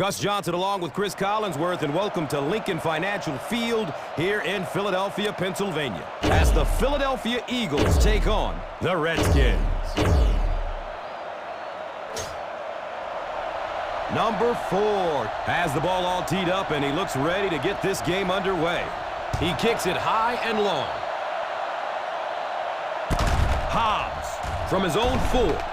Gus Johnson along with Chris Collinsworth, and welcome to Lincoln Financial Field here in Philadelphia, Pennsylvania, as the Philadelphia Eagles take on the Redskins. Number 4 has the ball all teed up, and he looks ready to get this game underway. He kicks it high and long. Hobbs from his own 4.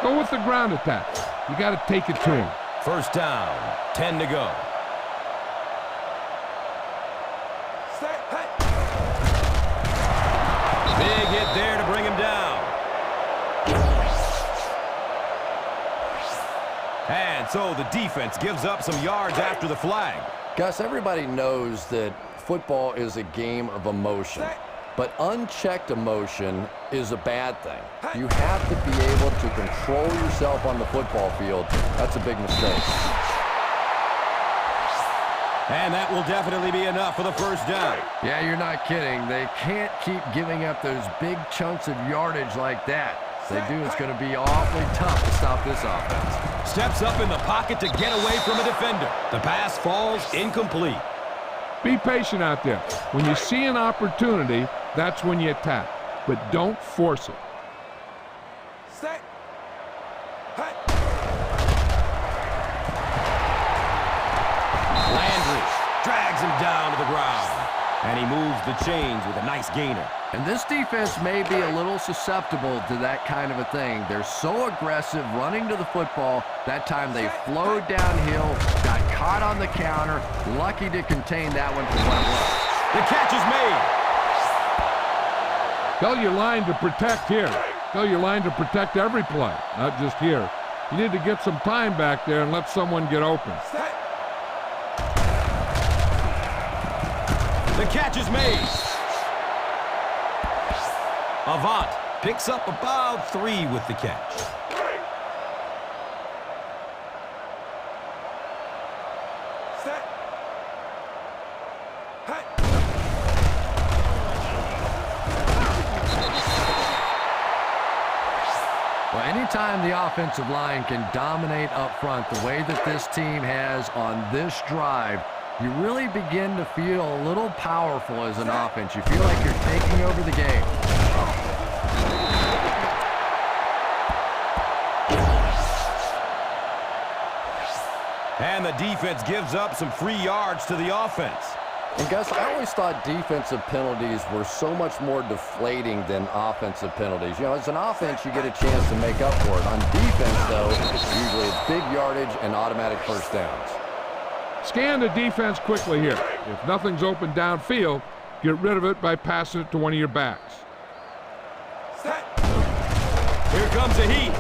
Go with the ground attack. You got to take it to him. First down, 10 to go. Big hit there to bring him down. And so the defense gives up some yards after the flag. Gus, everybody knows that football is a game of emotion. But unchecked emotion is a bad thing. You have to be able to control yourself on the football field. That's a big mistake. And that will definitely be enough for the first down. Yeah, you're not kidding. They can't keep giving up those big chunks of yardage like that. If they do, it's going to be awfully tough to stop this offense. Steps up in the pocket to get away from a defender. The pass falls incomplete. Be patient out there. When you see an opportunity, that's when you attack. But don't force it. Landry drags him down to the ground. And he moves the chains with a nice gainer. And this defense may be a little susceptible to that kind of a thing. They're so aggressive running to the football. That time they flowed downhill, got caught on the counter, lucky to contain that one for what it was. The catch is made. Tell your line to protect here. Tell your line to protect every play, not just here. You need to get some time back there and let someone get open. The catch is made. Avant picks up about 3 with the catch. Well, anytime the offensive line can dominate up front the way that this team has on this drive, you really begin to feel a little powerful as an offense. You feel like you're taking over the game. And the defense gives up some free yards to the offense. And Gus, I always thought defensive penalties were so much more deflating than offensive penalties. You know, as an offense, you get a chance to make up for it. On defense, though, usually it's big yardage and automatic first downs. Scan the defense quickly here. If nothing's open downfield, get rid of it by passing it to one of your backs. Here comes the heat.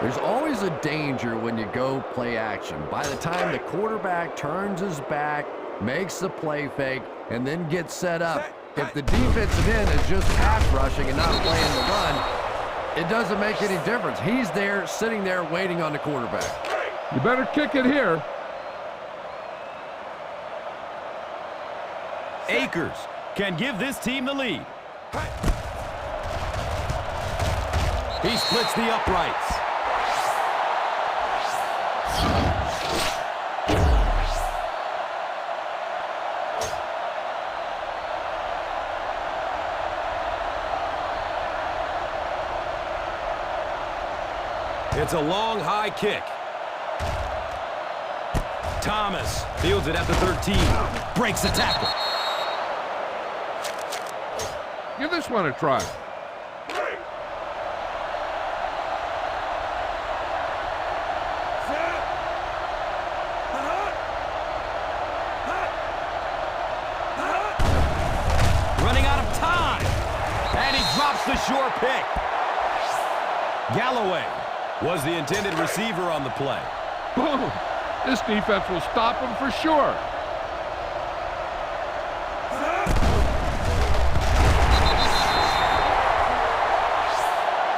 There's always a danger when you go play action. By the time the quarterback turns his back, makes the play fake, and then gets set up, if the defensive end is just pass rushing and not playing the run, it doesn't make any difference. He's there, sitting there, waiting on the quarterback. You better kick it here. Akers can give this team the lead. He splits the uprights. It's a long, high kick. Thomas fields it at the 13. Breaks the tackle. Give this one a try. Running out of time. And he drops the short pick. Galloway was the intended receiver on the play. Boom! This defense will stop him for sure.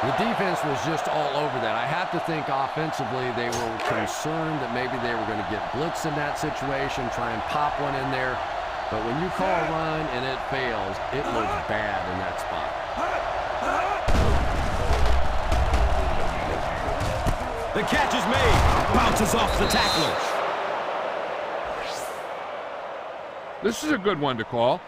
The defense was just all over that. I have to think offensively they were concerned that maybe they were going to get blitzed in that situation, try and pop one in there. But when you call a run and it fails, it looks bad in that spot. The catch is made. Bounces off the tackler. This is a good one to call.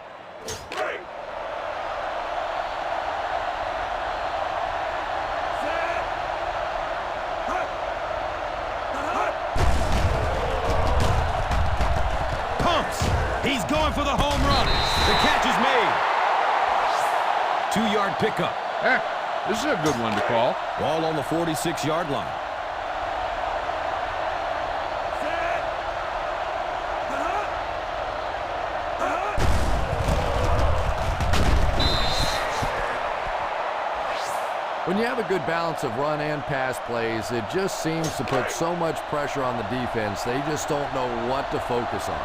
He's going for the home run. The catch is made. 2-yard pickup. This is a good one to call. Ball on the 46-yard line. When you have a good balance of run and pass plays, it just seems to put so much pressure on the defense, they just don't know what to focus on.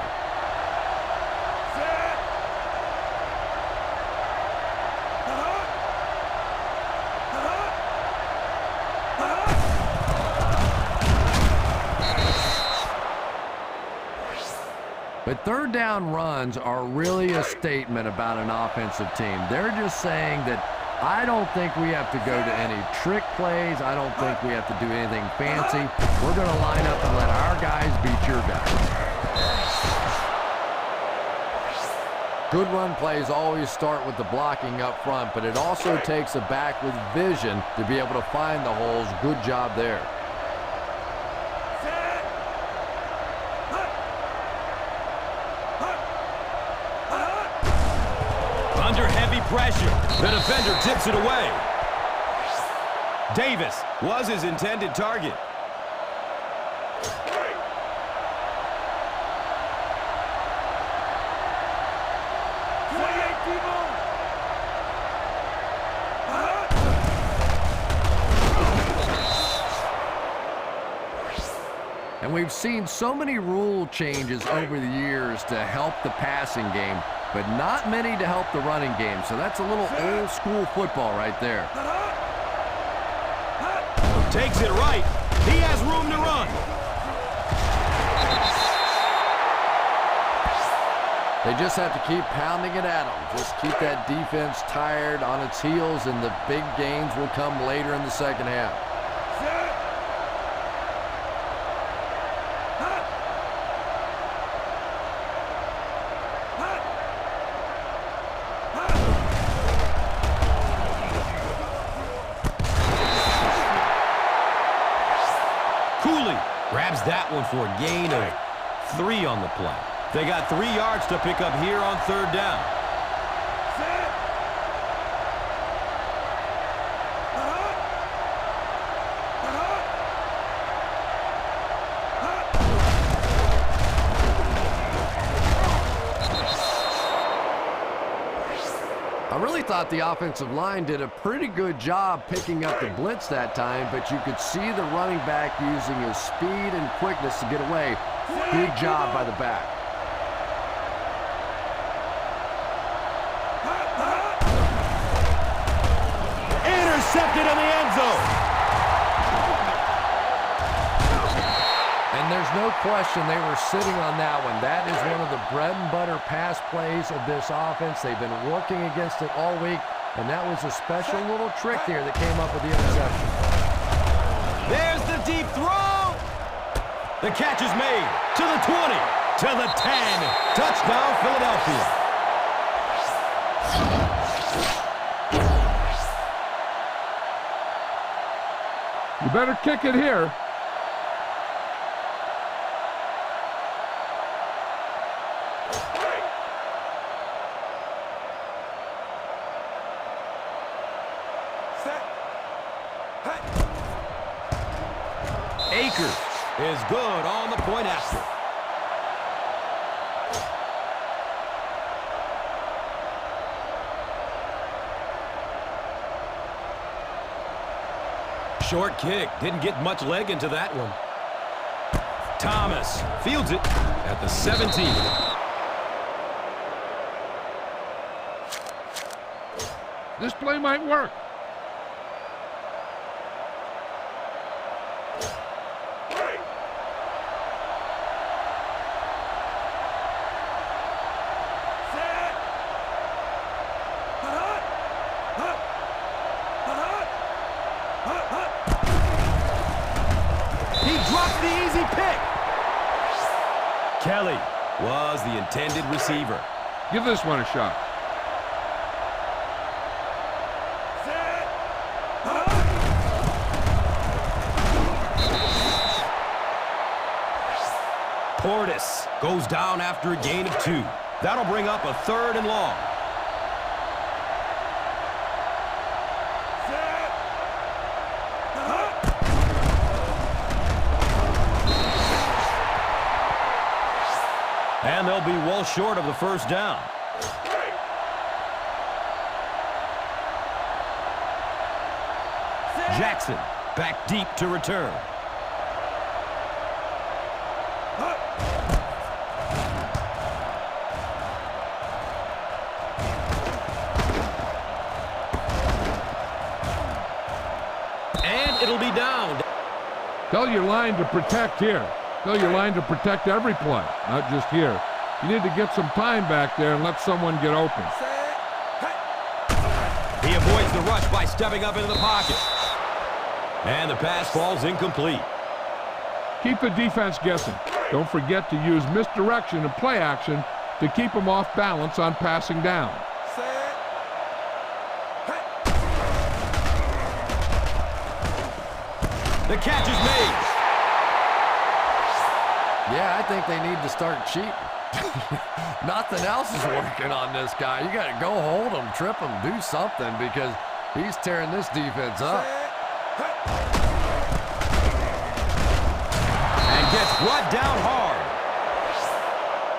But third down runs are really a statement about an offensive team. They're just saying that I don't think we have to go to any trick plays. I don't think we have to do anything fancy. We're going to line up and let our guys beat your guys. Good run plays always start with the blocking up front, but it also takes a back with vision to be able to find the holes. Good job there. Under heavy pressure, the defender tips it away. Davis was his intended target. And we've seen so many rule changes over the years to help the passing game, but not many to help the running game. So that's a little old school football right there. Takes it right. He has room to run. They just have to keep pounding it at them. Just keep that defense tired on its heels, and the big gains will come later in the second half. Grabs that one for a gain of 3 on the play. They got 3 yards to pick up here on third down. I really thought the offensive line did a pretty good job picking up the blitz that time, but you could see the running back using his speed and quickness to get away. Good job by the back. Intercepted in the end zone. And there's no question they were sitting on that one. That is one of the bread and butter pass plays of this offense. They've been working against it all week, and that was a special little trick there that came up with the interception. There's the deep throw. The catch is made to the 20, to the 10. Touchdown, Philadelphia. You better kick it here. Akers is good on the point after. Short kick. Didn't get much leg into that one. Thomas fields it at the 17. This play might work. He drops the easy pick. Kelly was the intended receiver. Give this one a shot. Portis goes down after a gain of 2. That'll bring up a 3rd and long. And they'll be well short of the first down. Jackson back deep to return. And it'll be down. Tell your line to protect here. Tell your line to protect every play, not just here. You need to get some time back there and let someone get open. He avoids the rush by stepping up into the pocket. And the pass falls incomplete. Keep the defense guessing. Don't forget to use misdirection and play action to keep them off balance on passing down. The catch is made. Yeah, I think they need to start cheating. Nothing else is working on this guy. You got to go hold him, trip him, do something because he's tearing this defense up. And gets brought down hard.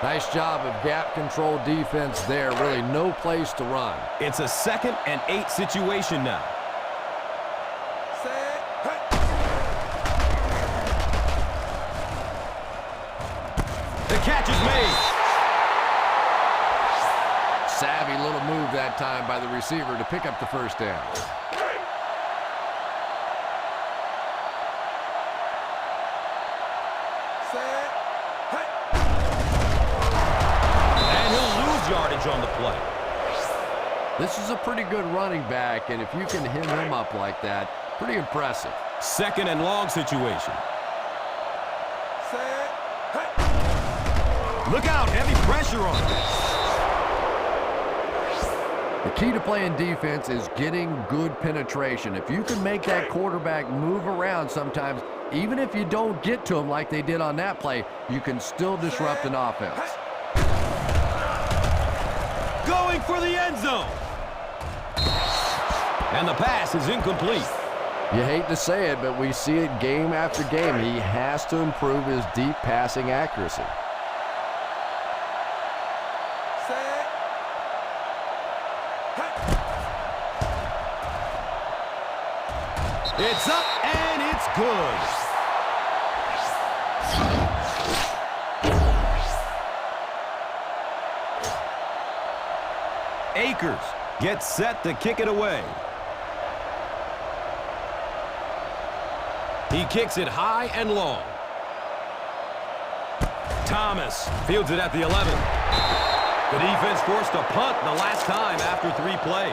Nice job of gap control defense there. Really no place to run. It's a 2nd and 8 situation now. The catch is made. Savvy little move that time by the receiver to pick up the first down. And he'll lose yardage on the play. This is a pretty good running back, and if you can hit him up like that, pretty impressive. 2nd and long situation. Look out, heavy pressure on him. The key to playing defense is getting good penetration. If you can make that quarterback move around sometimes, even if you don't get to him like they did on that play, you can still disrupt an offense. Going for the end zone. And the pass is incomplete. You hate to say it, but we see it game after game. He has to improve his deep passing accuracy. It's up and it's good. Akers gets set to kick it away. He kicks it high and long. Thomas fields it at the 11. The defense forced a punt the last time after 3 plays.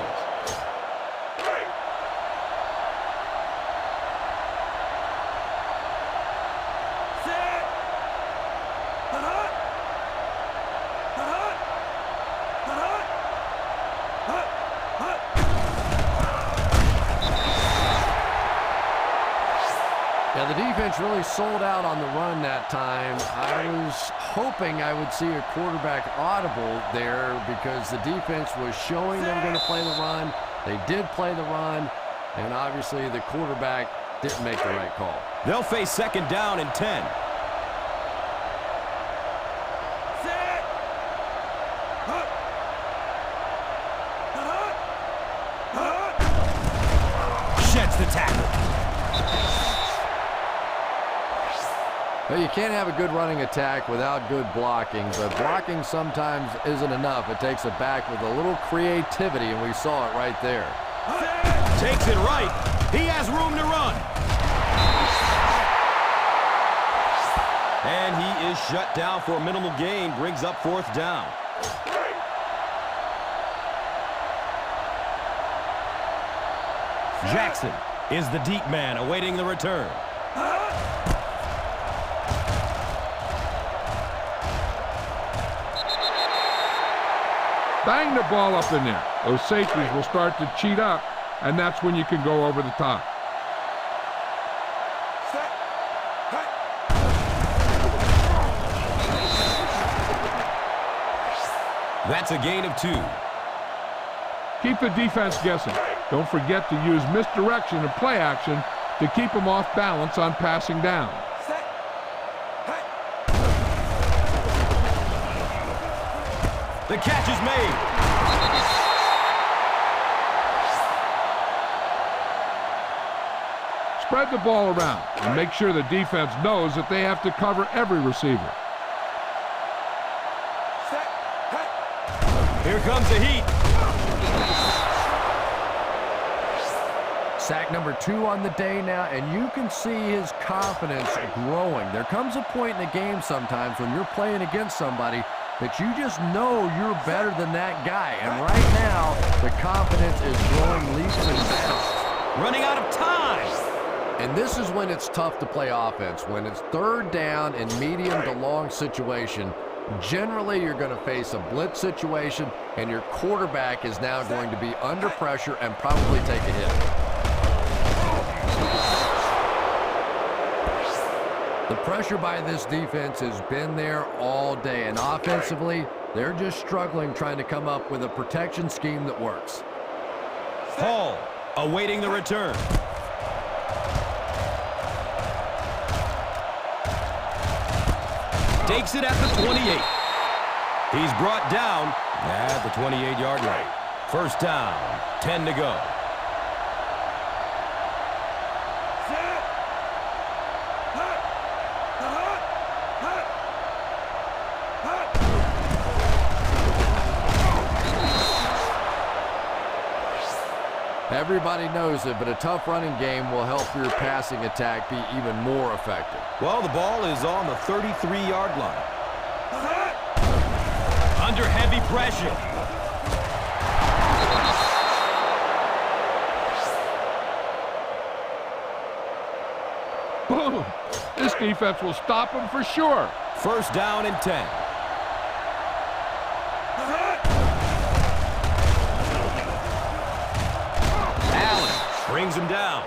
Yeah, the defense really sold out on the run that time. I was hoping I would see a quarterback audible there because the defense was showing they were going to play the run. They did play the run, and obviously the quarterback didn't make the right call. They'll face 2nd down and 10. Sheds the tackle. Well, you can't have a good running attack without good blocking, but blocking sometimes isn't enough. It takes a back with a little creativity, and we saw it right there. Takes it right. He has room to run. And he is shut down for a minimal gain. Brings up 4th down. Jackson is the deep man awaiting the return. Bang the ball up in there. Those safeties will start to cheat up, and that's when you can go over the top. That's a gain of 2. Keep the defense guessing. Don't forget to use misdirection and play action to keep them off balance on passing down. The catch is made. Spread the ball around and make sure the defense knows that they have to cover every receiver. Here comes the heat. Sack number 2 on the day now, and you can see his confidence growing. There comes a point in the game sometimes when you're playing against somebody that you just know you're better than that guy. And right now, the confidence is growing leaps and bounds. Running out of time. And this is when it's tough to play offense. When it's third down in medium to long situation, generally you're going to face a blitz situation, and your quarterback is now going to be under pressure and probably take a hit. The pressure by this defense has been there all day, and offensively, they're just struggling trying to come up with a protection scheme that works. Hall awaiting the return. Takes it at the 28. He's brought down at the 28-yard line. First down, 10 to go. Everybody knows it, but a tough running game will help your passing attack be even more effective. Well, the ball is on the 33-yard line. Under heavy pressure. Boom! This defense will stop him for sure. First down and 10. Brings him down.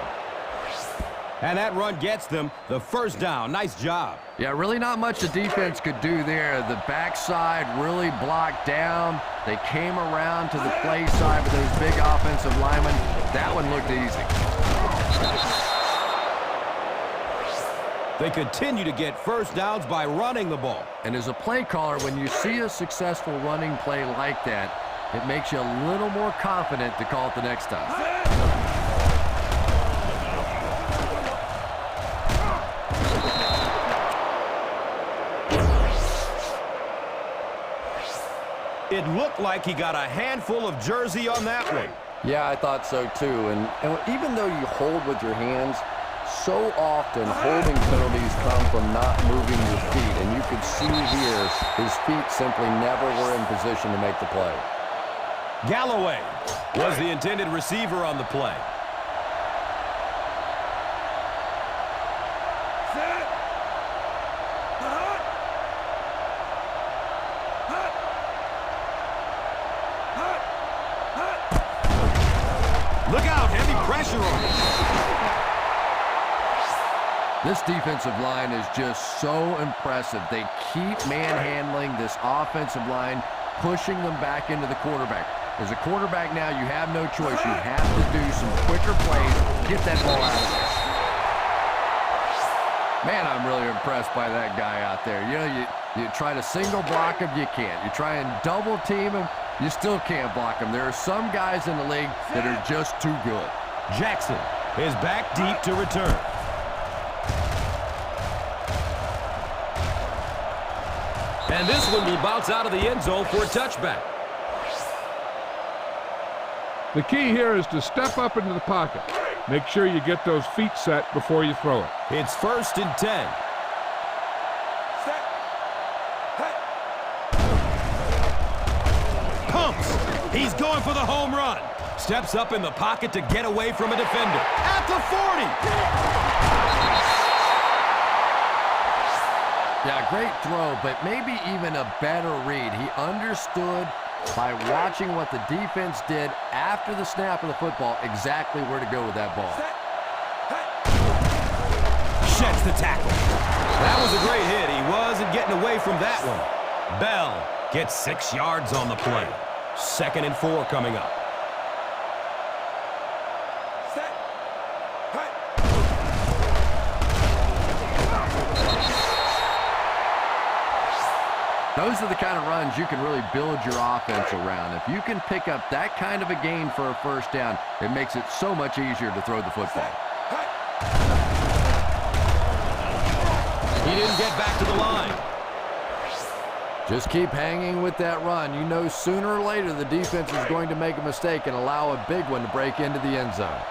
And that run gets them the first down. Nice job. Yeah, really not much the defense could do there. The backside really blocked down. They came around to the play side with those big offensive linemen. That one looked easy. They continue to get first downs by running the ball. And as a play caller, when you see a successful running play like that, it makes you a little more confident to call it the next time. It looked like he got a handful of jersey on that one. Yeah, I thought so too. And even though you hold with your hands, so often holding penalties come from not moving your feet. And you could see here, his feet simply never were in position to make the play. Galloway was the intended receiver on the play. Look out, heavy pressure on him. This defensive line is just so impressive. They keep manhandling this offensive line, pushing them back into the quarterback. As a quarterback now, you have no choice. You have to do some quicker plays, get that ball out of there. Man, I'm really impressed by that guy out there. You know, you try to single block him, you can't. You try and double team him, you still can't block him. There are some guys in the league that are just too good. Jackson is back deep to return. And this one will bounce out of the end zone for a touchback. The key here is to step up into the pocket. Make sure you get those feet set before you throw it. It's first and 10. Pumps. He's going for the home run. Steps up in the pocket to get away from a defender. At the 40. Yeah, great throw, but maybe even a better read. He understood by watching what the defense did after the snap of the football, exactly where to go with that ball. Sheds the tackle. That was a great hit. He wasn't getting away from that one. Bell gets 6 yards on the play. 2nd and 4 coming up. Those are the kind of runs you can really build your offense around. If you can pick up that kind of a gain for a first down, it makes it so much easier to throw the football. He didn't get back to the line. Just keep hanging with that run. You know sooner or later the defense is going to make a mistake and allow a big one to break into the end zone.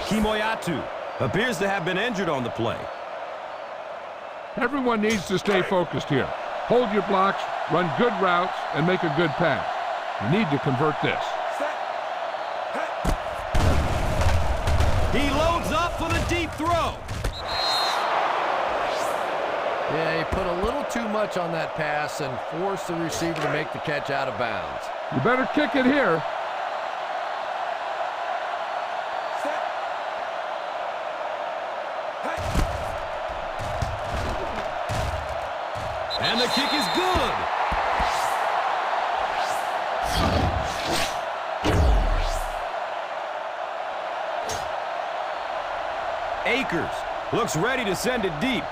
Kimoyatu appears to have been injured on the play. Everyone needs to stay focused here. Hold your blocks, run good routes, and make a good pass. You need to convert this. He loads up for the deep throw. Yeah, he put a little too much on that pass and forced the receiver to make the catch out of bounds. You better kick it here. And the kick is good. Akers looks ready to send it deep.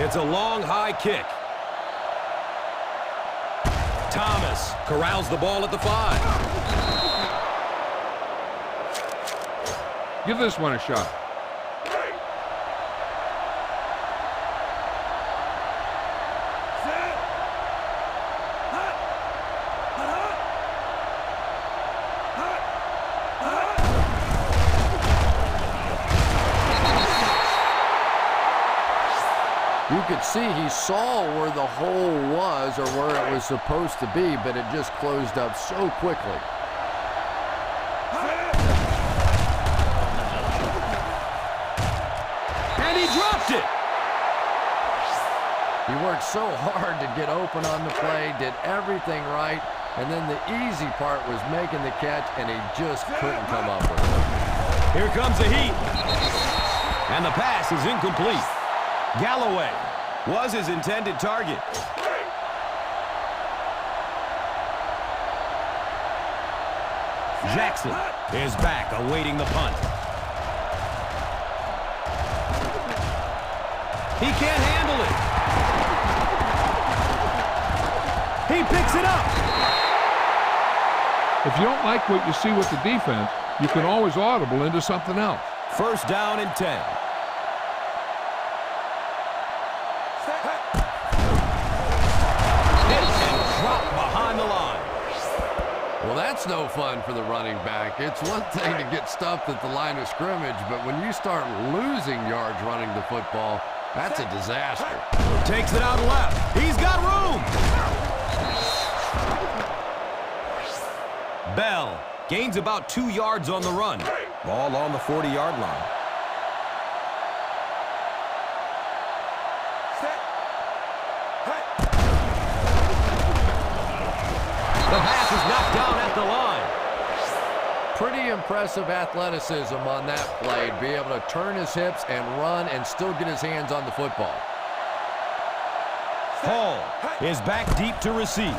It's a long, high kick. Thomas corrals the ball at the 5. Give this one a shot. You could see he saw where the hole was or where it was supposed to be, but it just closed up so quickly. And he dropped it. He worked so hard to get open on the play, did everything right, and then the easy part was making the catch, and he just couldn't come up with it. Here comes the heat. And the pass is incomplete. Galloway was his intended target. Jackson is back, awaiting the punt. He can't handle it. He picks it up. If you don't like what you see with the defense, you can always audible into something else. 1st down and 10. Well, that's no fun for the running back. It's one thing to get stuffed at the line of scrimmage, but when you start losing yards running the football, that's a disaster. Takes it out left. He's got room. Bell gains about 2 yards on the run. Ball on the 40-yard line. The pass is knocked down at the line. Pretty impressive athleticism on that play, to be able to turn his hips and run and still get his hands on the football. Hall is back deep to receive.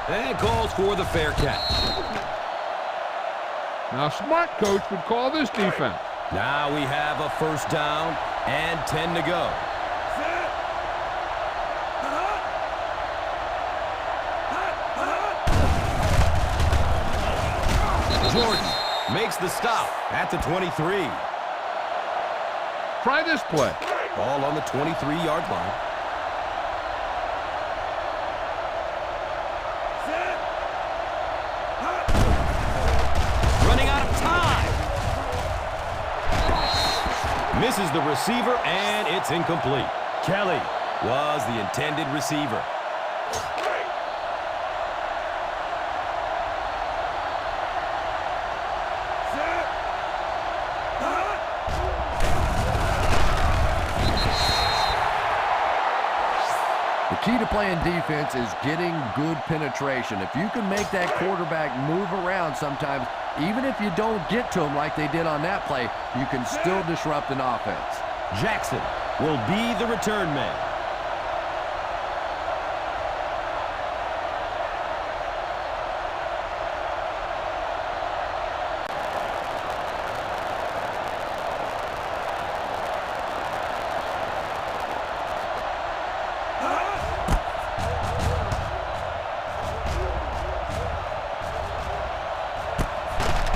And calls for the fair catch. Now, a smart coach would call this defense. Now we have a 1st down and 10 to go. Jordan makes the stop at the 23. Try this play. Ball on the 23-yard line. Running out of time. Misses the receiver, and it's incomplete. Kelly was the intended receiver. The key to playing defense is getting good penetration. If you can make that quarterback move around sometimes, even if you don't get to him like they did on that play, you can still disrupt an offense. Jackson will be the return man.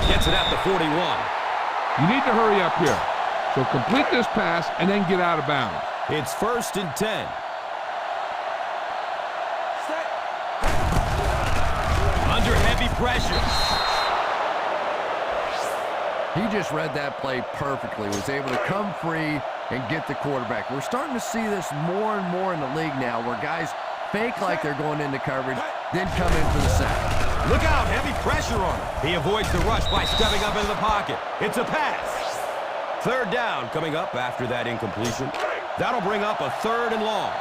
Gets it at the 41. You need to hurry up here. So complete this pass and then get out of bounds. It's 1st and 10. Under heavy pressure. He just read that play perfectly, was able to come free and get the quarterback. We're starting to see this more and more in the league now, where guys fake like they're going into coverage, then come in for the sack. Look out, heavy pressure on him. He avoids the rush by stepping up into the pocket. It's a pass. 3rd down coming up after that incompletion. That'll bring up a 3rd and long.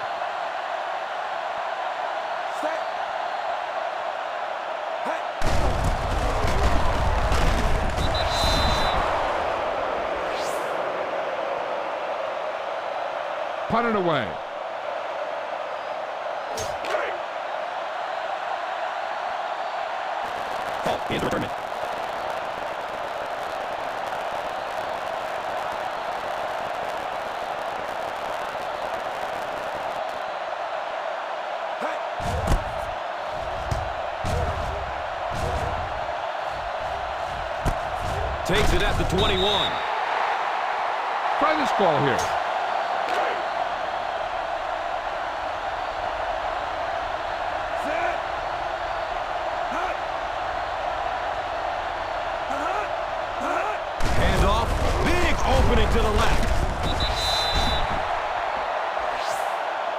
Punt it away. Oh, here's the return man. Takes it at the 21. Try this call here. Handoff. Big opening to the left.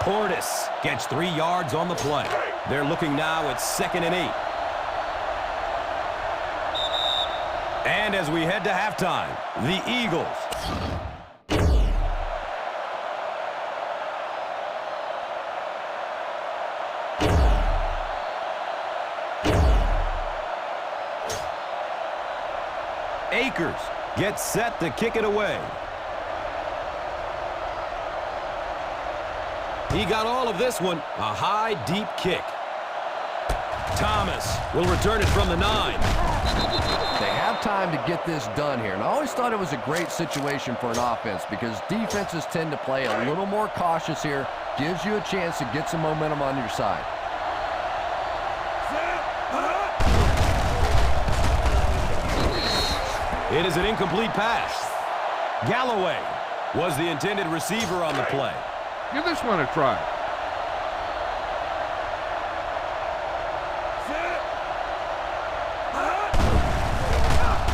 Portis gets 3 yards on the play. They're looking now at 2nd and 8. And as we head to halftime, the Eagles. Akers gets set to kick it away. He got all of this one, a high, deep kick. Thomas will return it from the 9. They have time to get this done here. And I always thought it was a great situation for an offense because defenses tend to play a little more cautious here. Gives you a chance to get some momentum on your side. It is an incomplete pass. Galloway was the intended receiver on the play. Give this one a try.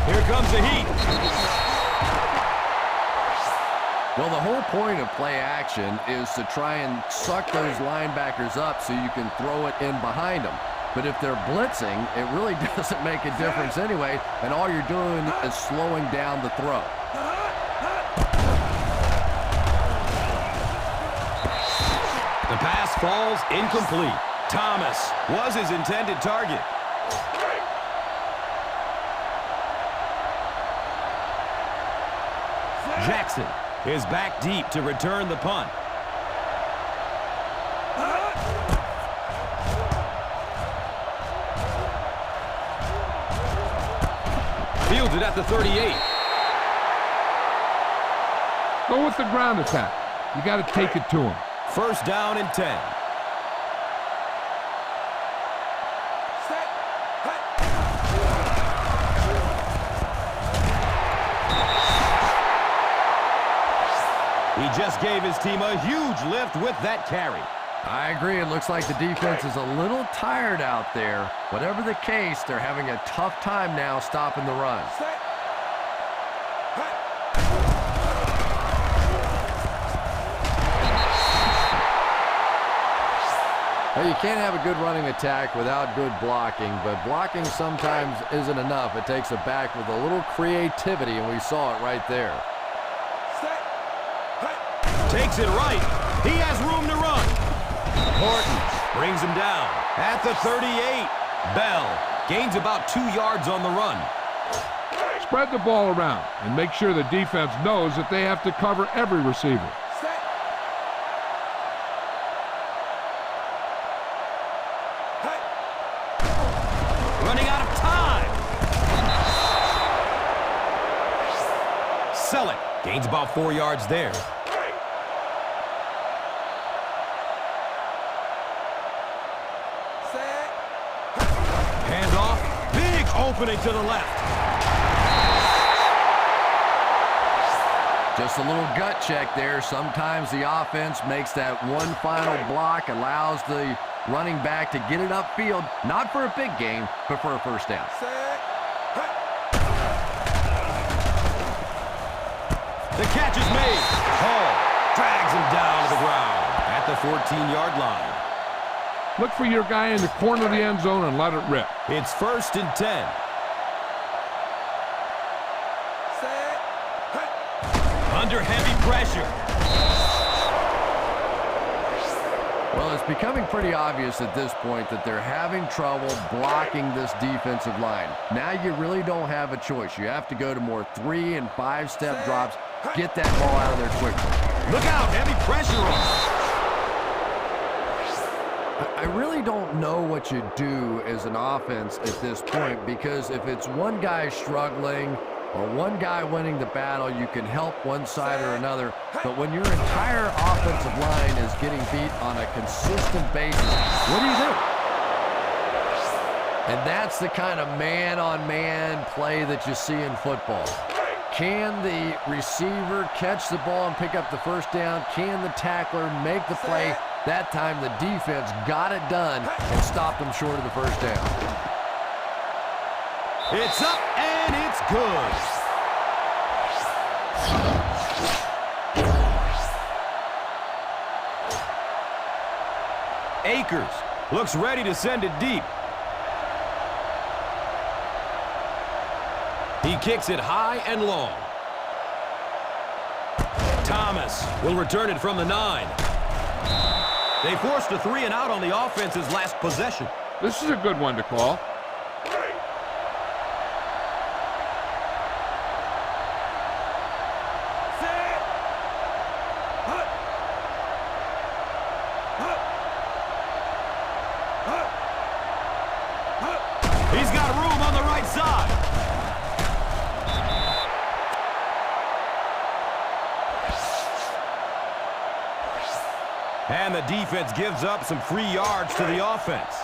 Here comes the heat. Well, the whole point of play action is to try and suck those linebackers up so you can throw it in behind them. But if they're blitzing, it really doesn't make a difference anyway, and all you're doing is slowing down the throw. The pass falls incomplete. Thomas was his intended target. Jackson is back deep to return the punt. Fields it at the 38. Go with the ground attack. You got to take it to him. 1st down and 10. He just gave his team a huge lift with that carry. I agree. It looks like the defense is a little tired out there. Whatever the case, they're having a tough time now stopping the run. Well, you can't have a good running attack without good blocking, but blocking sometimes isn't enough. It takes a back with a little creativity, and we saw it right there. Takes it right. He has room to run. Important. Brings him down at the 38. Bell gains about 2 yards on the run. Spread the ball around and make sure the defense knows that they have to cover every receiver. Running out of time. Selleck gains about 4 yards there. Hands off. Big opening to the left. Just a little gut check there. Sometimes the offense makes that one final block, allows the running back to get it upfield, not for a big game, but for a first down. The catch is made. Hall drags him down to the ground at the 14-yard line. Look for your guy in the corner of the end zone and let it rip. It's 1st and 10. Under heavy pressure. Well, it's becoming pretty obvious at this point that they're having trouble blocking this defensive line. Now you really don't have a choice. You have to go to more 3- and 5-step drops. Get that ball out of there quickly. Look out, heavy pressure on. I really don't know what you do as an offense at this point, because if it's one guy struggling or one guy winning the battle, you can help one side or another. But when your entire offensive line is getting beat on a consistent basis, what do you do? And that's the kind of man-on-man play that you see in football. Can the receiver catch the ball and pick up the first down? Can the tackler make the play? That time the defense got it done and stopped them short of the first down. It's up and it's good. Akers looks ready to send it deep. He kicks it high and long. Thomas will return it from the 9. They forced a 3 and out on the offense's last possession. This is a good one to call. He's got room on the right side. And the defense gives up some free yards to the offense.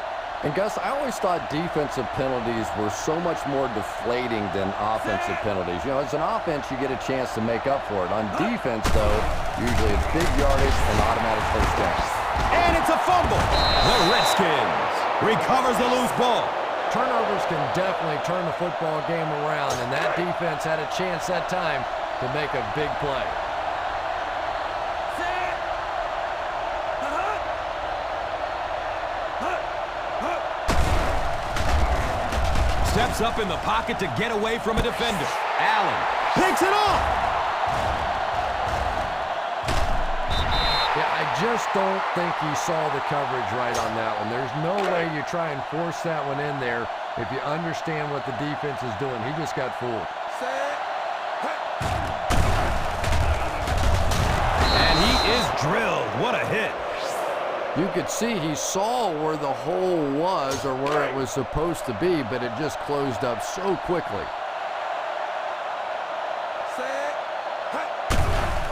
And Gus, I always thought defensive penalties were so much more deflating than offensive penalties. You know, as an offense, you get a chance to make up for it. On defense, though, usually it's big yardage and automatic first down. And it's a fumble. The Redskins recovers the loose ball. Turnovers can definitely turn the football game around, and that defense had a chance that time to make a big play. Steps up in the pocket to get away from a defender. Allen picks it off. Yeah, I just don't think he saw the coverage right on that one. There's no way you try and force that one in there if you understand what the defense is doing. He just got fooled. And he is drilled. What a hit. You could see he saw where the hole was or where it was supposed to be, but it just closed up so quickly.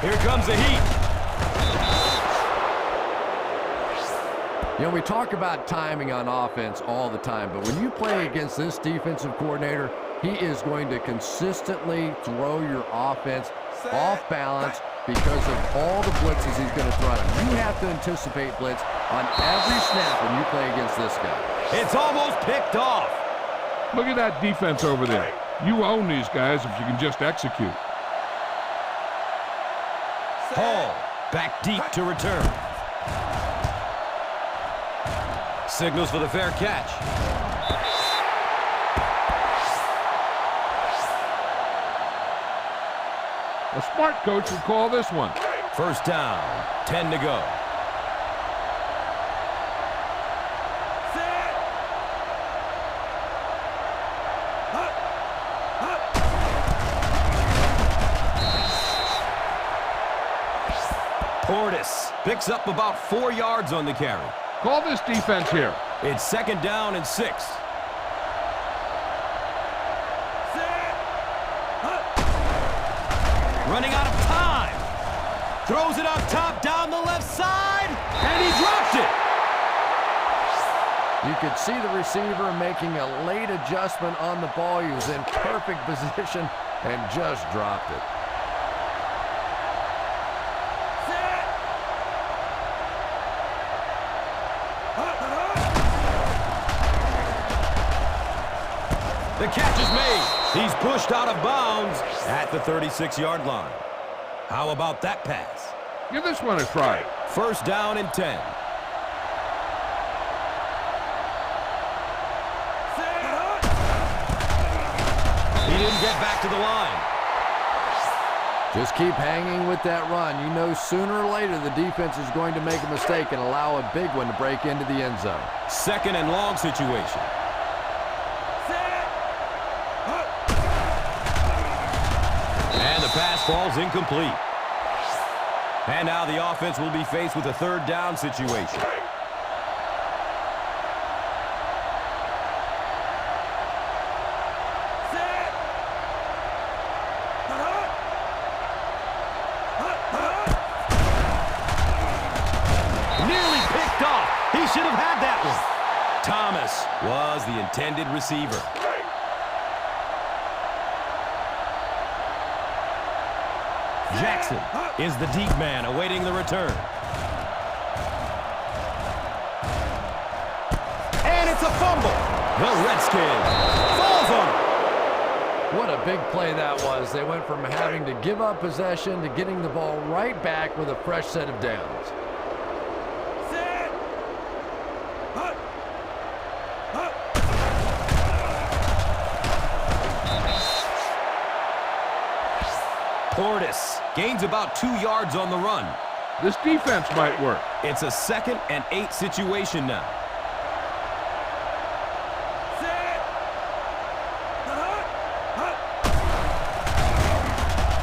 Here comes the heat. You know, we talk about timing on offense all the time, but when you play against this defensive coordinator, he is going to consistently throw your offense off balance because of all the blitzes he's going to throw at him. You have to anticipate blitz on every snap when you play against this guy. It's almost picked off. Look at that defense over there. You own these guys if you can just execute. Hall back deep to return. Signals for the fair catch. A smart coach would call this one. First down, 10 to go. Picks up about 4 yards on the carry. Call this defense here. It's 2nd down and 6. Running out of time. Throws it up top down the left side, and he dropped it. You could see the receiver making a late adjustment on the ball. He was in perfect position and just dropped it. The catch is made. He's pushed out of bounds at the 36-yard line. How about that pass? Give this one a try. 1st down and 10. He didn't get back to the line. Just keep hanging with that run. You know sooner or later the defense is going to make a mistake and allow a big one to break into the end zone. 2nd and long situation. And the pass falls incomplete. And now the offense will be faced with a 3rd down situation. Nearly picked off. He should have had that one. Thomas was the intended receiver. Jackson is the deep man awaiting the return. And it's a fumble. The Redskins falls on it. What a big play that was. They went from having to give up possession to getting the ball right back with a fresh set of downs. Portis gains about 2 yards on the run. This defense might work. It's a 2nd and 8 situation now.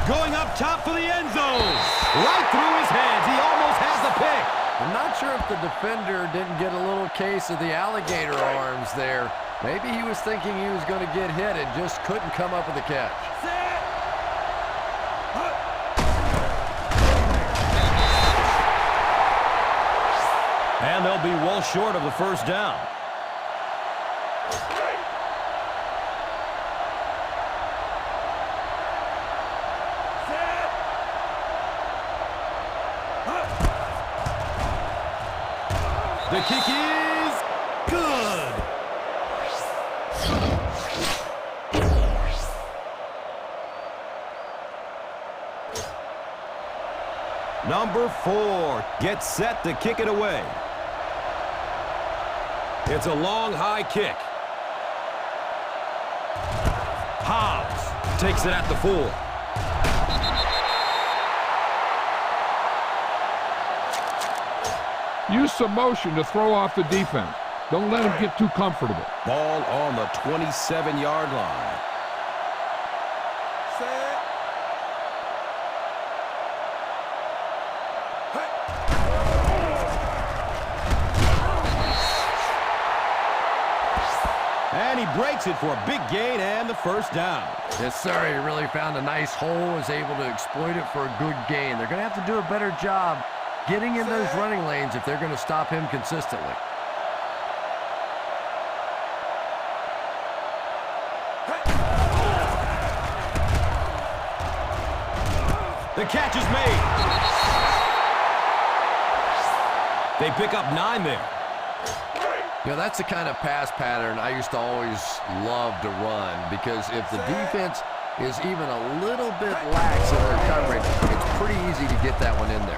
Going up top for the end zone. Right through his hands. He almost has the pick. I'm not sure if the defender didn't get a little case of the alligator arms there. Maybe he was thinking he was going to get hit and just couldn't come up with a catch. And they'll be well short of the 1st down. The kick is good. Number 4 gets set to kick it away. It's a long, high kick. Hobbs takes it at the 4. Use some motion to throw off the defense. Don't let him get too comfortable. Ball on the 27-yard line. And he breaks it for a big gain and the 1st down. Yes, sir. He really found a nice hole, was able to exploit it for a good gain. They're going to have to do a better job getting in those running lanes if they're going to stop him consistently. The catch is made. They pick up 9 there. You know, that's the kind of pass pattern I used to always love to run, because if the defense is even a little bit lax in their coverage, it's pretty easy to get that one in there.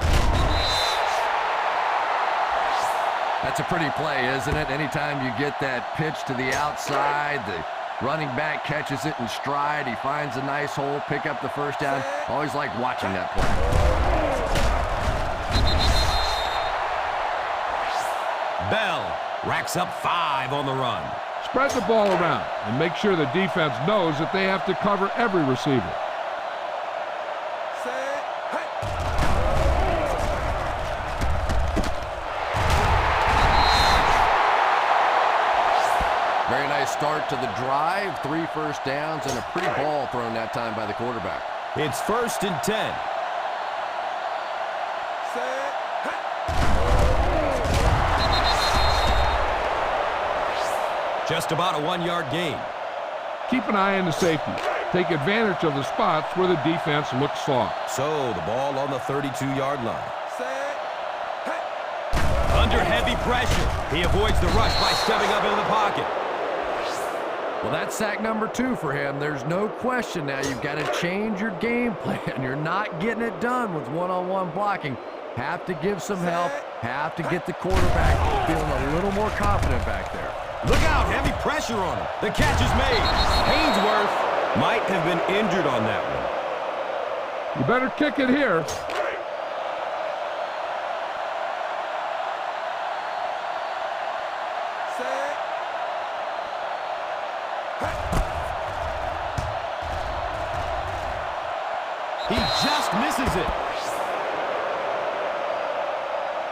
That's a pretty play, isn't it? Anytime you get that pitch to the outside, the running back catches it in stride, he finds a nice hole, pick up the 1st down. Always like watching that play. Bell racks up 5 on the run. Spread the ball around and make sure the defense knows that they have to cover every receiver. Very nice start to the drive. 3 first downs and a pretty ball thrown that time by the quarterback. It's 1st and 10. Just about a 1-yard gain. Keep an eye on the safety. Take advantage of the spots where the defense looks soft. So the ball on the 32-yard line. Under heavy pressure. He avoids the rush by stepping up into the pocket. Well, that's sack number 2 for him. There's no question now you've got to change your game plan. You're not getting it done with one-on-one blocking. Have to give some help. Have to get the quarterback feeling a little more confident back there. Look out, heavy pressure on him. The catch is made. Haynesworth might have been injured on that one. You better kick it here. He just misses it.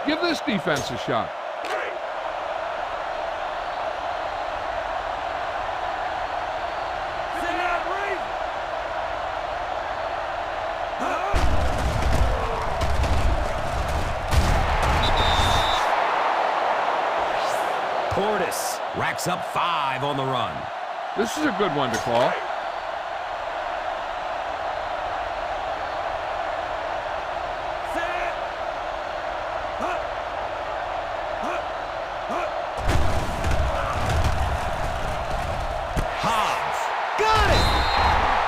Give this defense a shot. Racks up 5 on the run. This is a good one to call. Hobbs. Got it!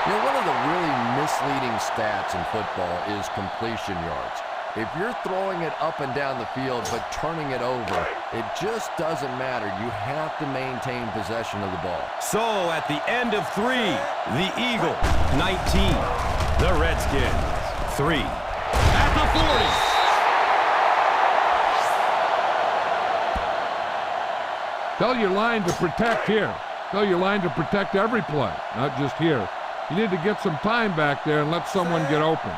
You know, one of the really misleading stats in football is completion yards. If you're throwing it up and down the field but turning it over, it just doesn't matter. You have to maintain possession of the ball. So at the end of 3, the Eagles 19, the Redskins 3. At the 40. Tell your line to protect here. Tell your line to protect every play, not just here. You need to get some time back there and let someone get open.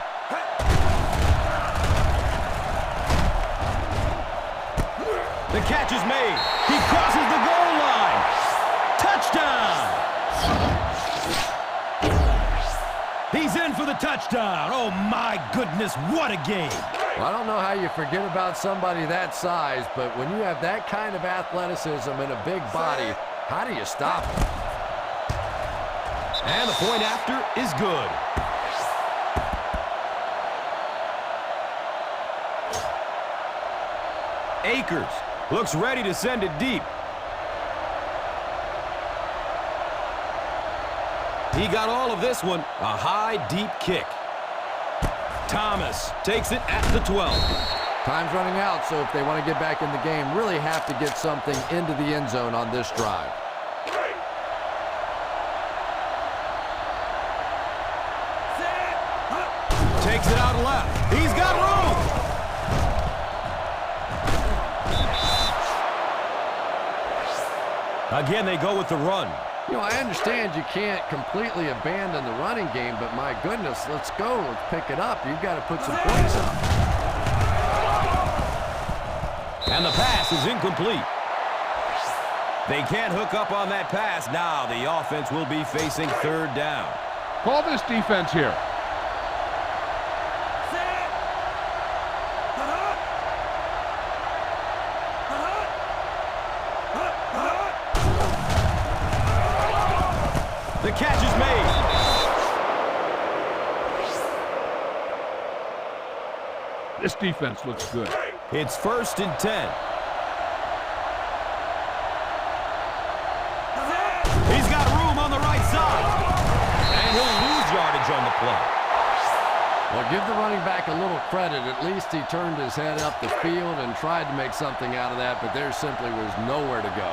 The catch is made. He crosses the goal line. Touchdown! He's in for the touchdown. Oh, my goodness, what a game. Well, I don't know how you forget about somebody that size, but when you have that kind of athleticism and a big body, how do you stop him? And the point after is good. Akers looks ready to send it deep. He got all of this one. A high, deep kick. Thomas takes it at the 12. Time's running out, so if they want to get back in the game, really have to get something into the end zone on this drive. Takes it out left. He's got room. Again, they go with the run. You know, I understand you can't completely abandon the running game, but my goodness, let's go. Let's pick it up. You've got to put some points up. And the pass is incomplete. They can't hook up on that pass. Now the offense will be facing 3rd down. Call this defense here. The catch is made. This defense looks good. It's 1st and 10. He's got room on the right side. And he'll lose yardage on the play. Well, give the running back a little credit. At least he turned his head up the field and tried to make something out of that, but there simply was nowhere to go.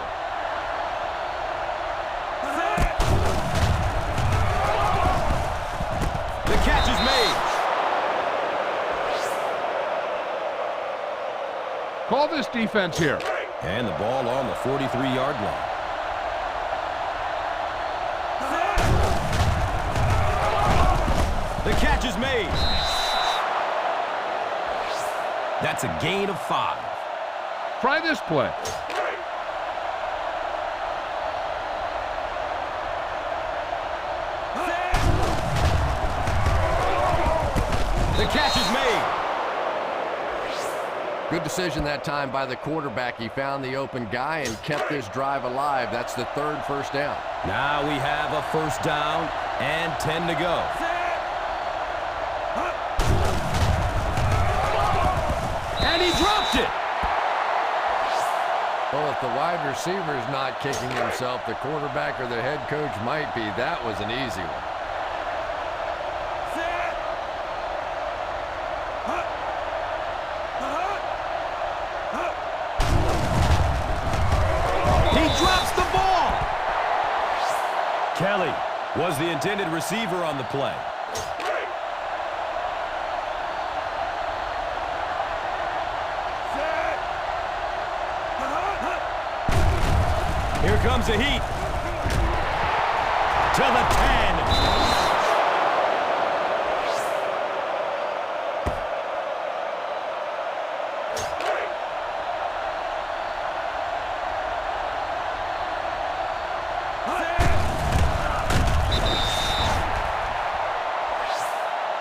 The catch is made. Call this defense here. And the ball on the 43-yard line. The catch is made. That's a gain of 5. Try this play. Good decision that time by the quarterback. He found the open guy and kept this drive alive. That's the third first down. Now we have a first down and 10 to go. And he dropped it. Well, if the wide receiver is not kicking himself, the quarterback or the head coach might be. That was an easy one. Kelly was the intended receiver on the play. Here comes the heat. To the 10.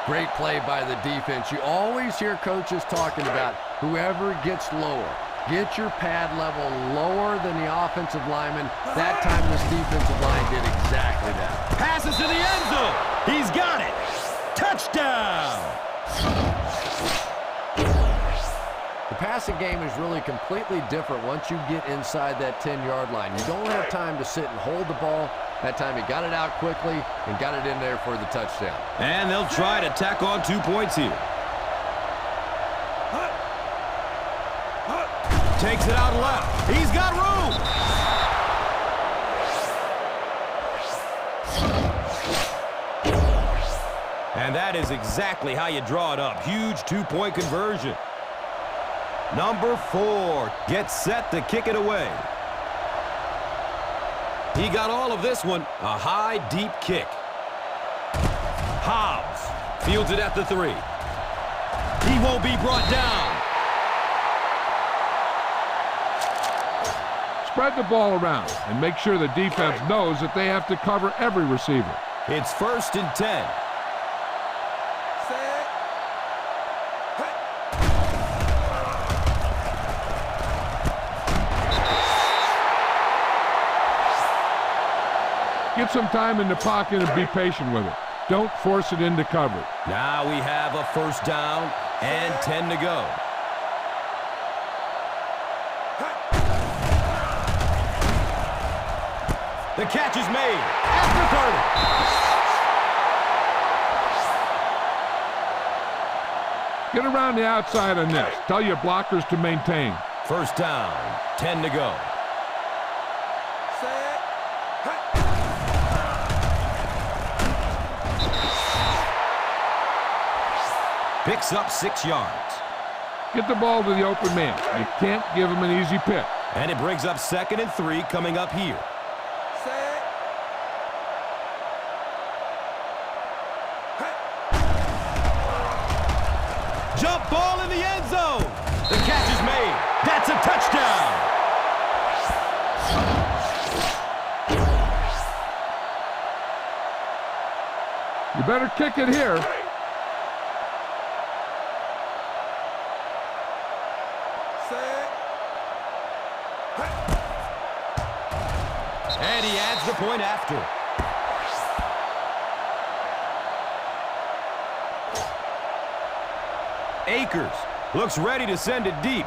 Great play by the defense. You always hear coaches talking about whoever gets lower. Get your pad level lower than the offensive lineman. That time this defensive line did exactly that. Passes to the end zone. He's got it. Touchdown. The passing game is really completely different once you get inside that 10-yard line. You don't have time to sit and hold the ball. That time he got it out quickly and got it in there for the touchdown. And they'll try to tack on 2 points here. Takes it out left. He's got room. And that is exactly how you draw it up. Huge 2-point conversion. Number 4 gets set to kick it away. He got all of this one, a high, deep kick. Hobbs fields it at the 3. He won't be brought down. Spread the ball around and make sure the defense knows that they have to cover every receiver. It's 1st and 10. Get some time in the pocket and be patient with it. Don't force it into coverage. Now we have a first down and 10 to go. The catch is made at the 30. Get around the outside on this. Tell your blockers to maintain. First down, 10 to go. Picks up 6 yards. Get the ball to the open man. You can't give him an easy pick. And it brings up 2nd and 3 coming up here. Jump ball in the end zone. The catch is made. That's a touchdown. You better kick it here. And he adds the point after. Akers looks ready to send it deep.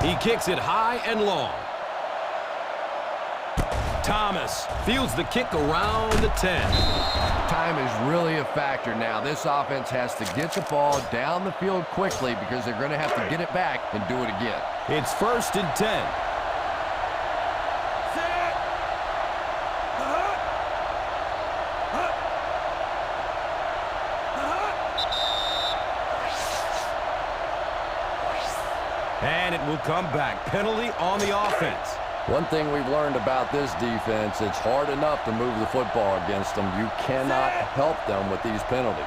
He kicks it high and long. Thomas fields the kick around the 10. Time is really a factor now. This offense has to get the ball down the field quickly because they're going to have to get it back and do it again. It's 1st and 10. And it will come back. Penalty on the offense. One thing we've learned about this defense, it's hard enough to move the football against them. You cannot help them with these penalties.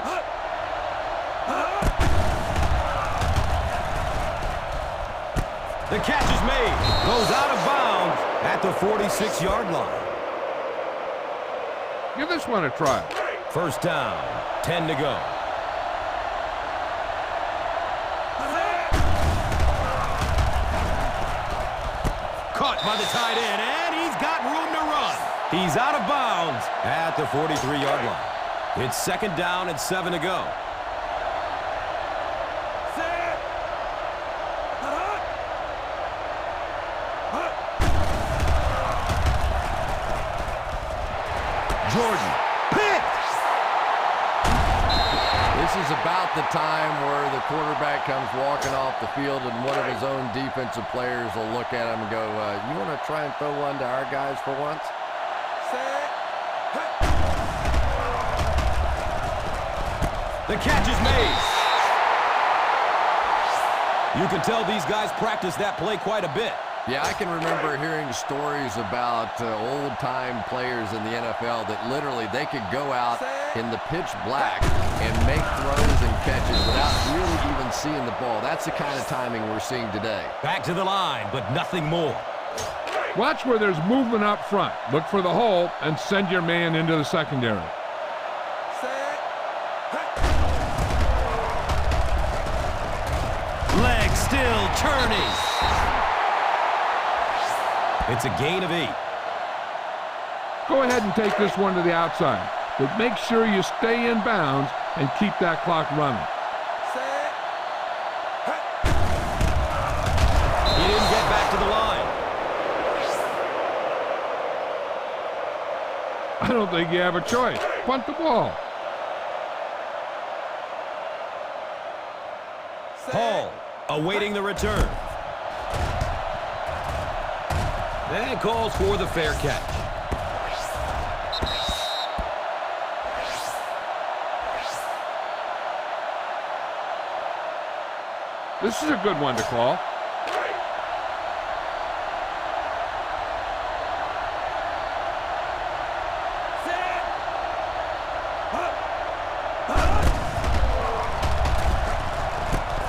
The catch is made. Goes out of bounds at the 46-yard line. Give this one a try. First down, 10 to go. caught by the tight end, and he's got room to run. He's out of bounds at the 43-yard line. It's 2nd down and 7 to go. Jordan, picked! This is about the time where the quarterback comes walking off the field and one of his own defensive players will look at him and go, you want to try and throw one to our guys for once? The catch is made. You can tell these guys practice that play quite a bit. Yeah, I can remember hearing stories about old-time players in the NFL that literally they could go out in the pitch black and make throws and catches without really even seeing the ball. That's the kind of timing we're seeing today. Back to the line, but nothing more. Watch where there's movement up front. Look for the hole and send your man into the secondary. Leg still turning. It's a gain of 8. Go ahead and take this one to the outside, but make sure you stay in bounds and keep that clock running. He didn't get back to the line. I don't think you have a choice. Punt the ball. Hall awaiting the return. And calls for the fair catch. This is a good one to call.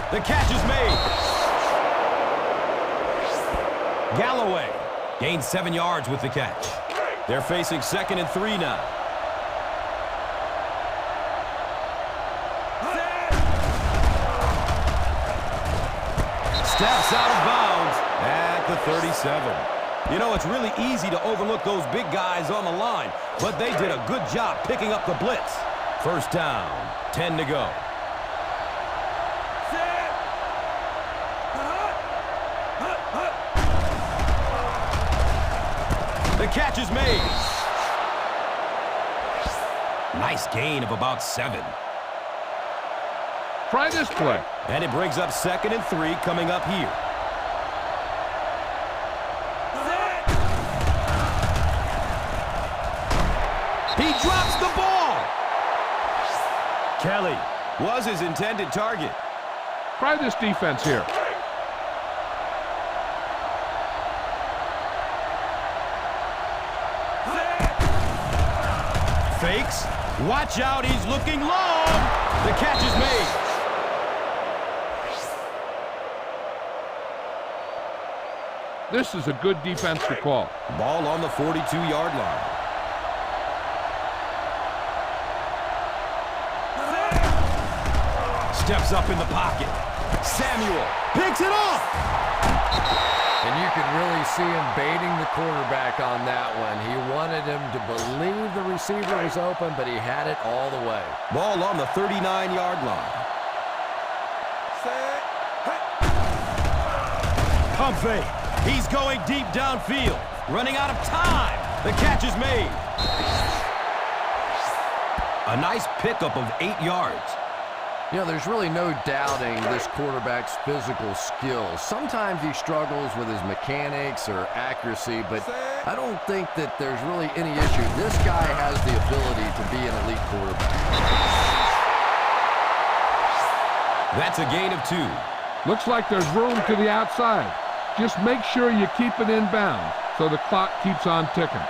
The catch is made. Galloway gains 7 yards with the catch. They're facing 2nd and 3 now. Steps out of bounds at the 37. You know, it's really easy to overlook those big guys on the line, but they did a good job picking up the blitz. 1st down, 10 to go. The catch is made. Nice gain of about 7. Try this play. And it brings up 2nd and 3 coming up here. He drops the ball. Kelly was his intended target. Try this defense here. Fakes. Watch out, he's looking long. The catch is made. This is a good defensive call. Ball on the 42-yard line. Steps up in the pocket. Samuel picks it off. And you can really see him baiting the quarterback on that one. He wanted him to believe the receiver was open, but he had it all the way. Ball on the 39-yard line. Pump fake. He's going deep downfield. Running out of time. The catch is made. A nice pickup of 8 yards. You know, there's really no doubting this quarterback's physical skills. Sometimes he struggles with his mechanics or accuracy, but I don't think that there's really any issue. This guy has the ability to be an elite quarterback. That's a gain of 2. Looks like there's room to the outside. Just make sure you keep it in bounds so the clock keeps on ticking.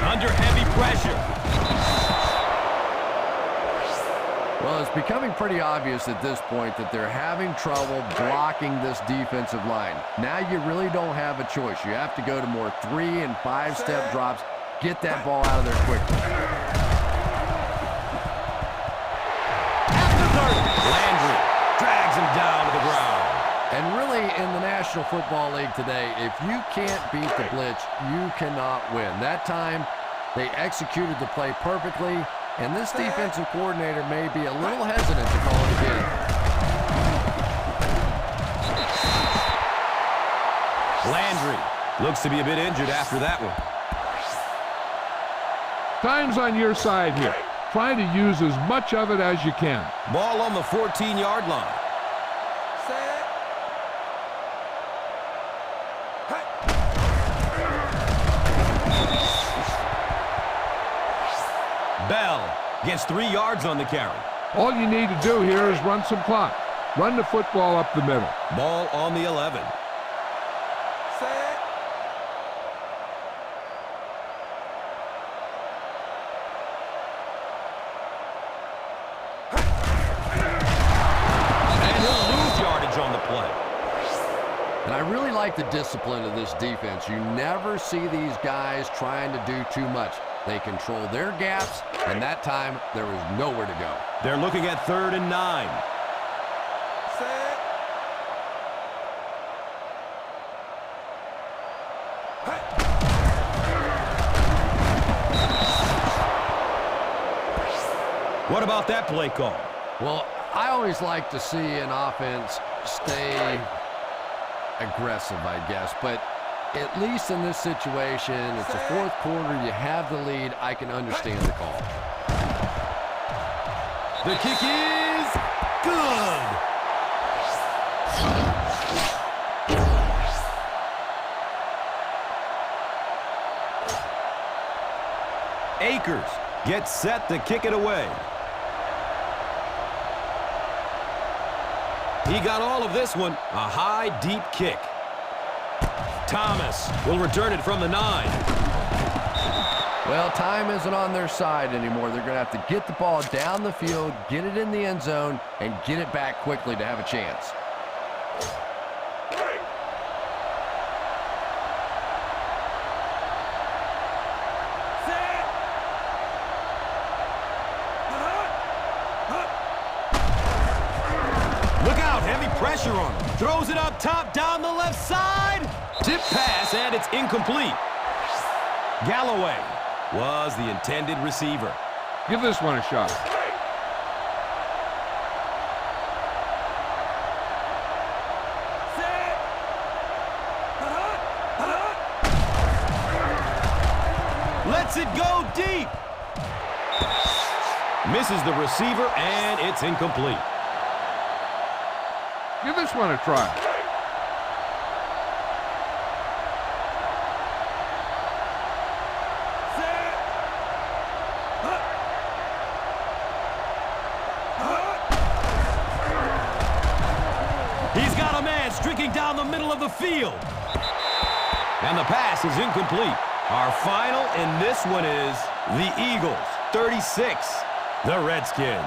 Under heavy pressure. Well, it's becoming pretty obvious at this point that they're having trouble blocking this defensive line. Now you really don't have a choice. You have to go to more 3- and 5-step drops. Get that ball out of there quickly. After 30, Landry drags him down to the ground. And really, in the National Football League today, if you can't beat the blitz, you cannot win. That time, they executed the play perfectly, and this defensive coordinator may be a little hesitant to call it again. Landry looks to be a bit injured after that one. Time's on your side here. Try to use as much of it as you can. Ball on the 14-yard line. Bell gets 3 yards on the carry. All you need to do here is run some clock. Run the football up the middle. Ball on the 11. And he'll lose yardage on the play. And I really like the discipline of this defense. You never see these guys trying to do too much. They control their gaps, and that time there was nowhere to go. They're looking at 3rd and 9. What about that play call? Well, I always like to see an offense stay aggressive, I guess, but at least in this situation, it's the 4th quarter, you have the lead, I can understand the call. The kick is good. Akers gets set to kick it away. He got all of this one, a high, deep kick. Thomas will return it from the 9. Well, time isn't on their side anymore. They're going to have to get the ball down the field, get it in the end zone, and get it back quickly to have a chance. Look out, heavy pressure on him. Throws it up top, down the left side. Tip pass, and it's incomplete. Galloway was the intended receiver. Give this one a shot. Lets it go deep. Misses the receiver, and it's incomplete. Give this one a try. He's got a man streaking down the middle of the field. And the pass is incomplete. Our final in this one is the Eagles, 36, the Redskins.